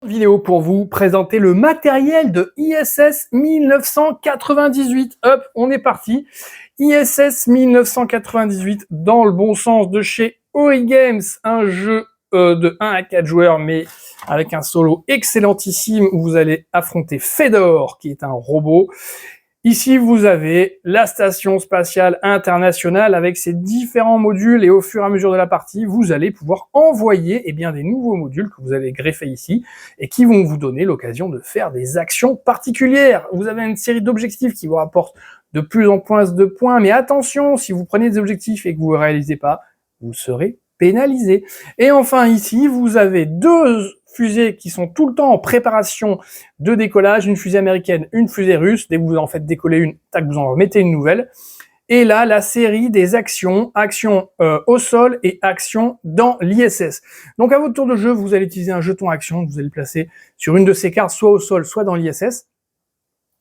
Vidéo pour vous présenter le matériel de ISS 1998. Hop, on est parti. ISS 1998 dans le bon sens de chez Ori Games, un jeu de 1 à 4 joueurs, mais avec un solo excellentissime où vous allez affronter Fedor, qui est un robot. Ici, vous avez la station spatiale internationale avec ses différents modules et au fur et à mesure de la partie, vous allez pouvoir envoyer des nouveaux modules que vous allez greffer ici et qui vont vous donner l'occasion de faire des actions particulières. Vous avez une série d'objectifs qui vous rapportent de plus en plus de points, mais attention, si vous prenez des objectifs et que vous ne réalisez pas, vous serez pénalisé. Et enfin ici, vous avez deux fusées qui sont tout le temps en préparation de décollage, une fusée américaine, une fusée russe. Dès que vous en faites décoller une, tac, vous en remettez une nouvelle. Et là, la série des actions au sol et actions dans l'ISS. Donc à votre tour de jeu, vous allez utiliser un jeton action, vous allez le placer sur une de ces cartes, soit au sol, soit dans l'ISS.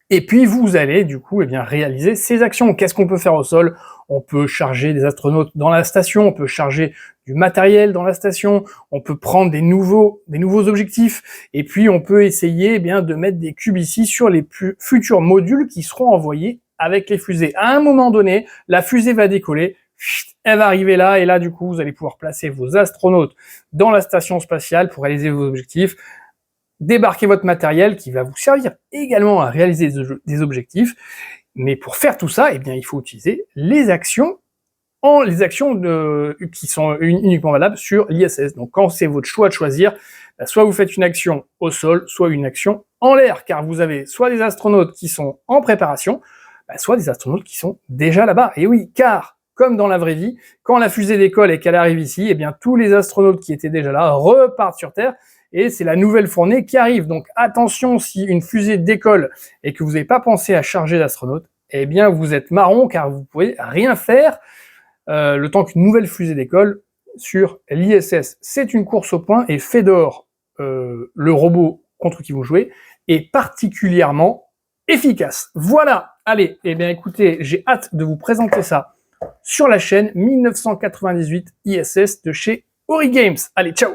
Et puis vous allez du coup réaliser ces actions. Qu'est-ce qu'on peut faire au sol? On peut charger des astronautes dans la station, on peut charger du matériel dans la station, on peut prendre des nouveaux objectifs, et puis on peut essayer de mettre des cubes ici sur les futurs modules qui seront envoyés avec les fusées. À un moment donné, la fusée va décoller, elle va arriver là, et là du coup vous allez pouvoir placer vos astronautes dans la station spatiale pour réaliser vos objectifs. Débarquez votre matériel qui va vous servir également à réaliser des objectifs. Mais pour faire tout ça, il faut utiliser les actions qui sont uniquement valables sur l'ISS. Donc quand c'est votre choix de choisir, soit vous faites une action au sol, soit une action en l'air, car vous avez soit des astronautes qui sont en préparation, soit des astronautes qui sont déjà là-bas. Et oui, car comme dans la vraie vie, quand la fusée décolle et qu'elle arrive ici, tous les astronautes qui étaient déjà là repartent sur Terre, et c'est la nouvelle fournée qui arrive. Donc attention, si une fusée décolle et que vous n'avez pas pensé à charger d'astronautes, vous êtes marron, car vous ne pouvez rien faire le temps qu'une nouvelle fusée décolle sur l'ISS. C'est une course au point, et Fedor, le robot contre qui vous jouez, est particulièrement efficace. Voilà, allez, écoutez, j'ai hâte de vous présenter ça sur la chaîne 1998 ISS de chez Ori Games. Allez, ciao!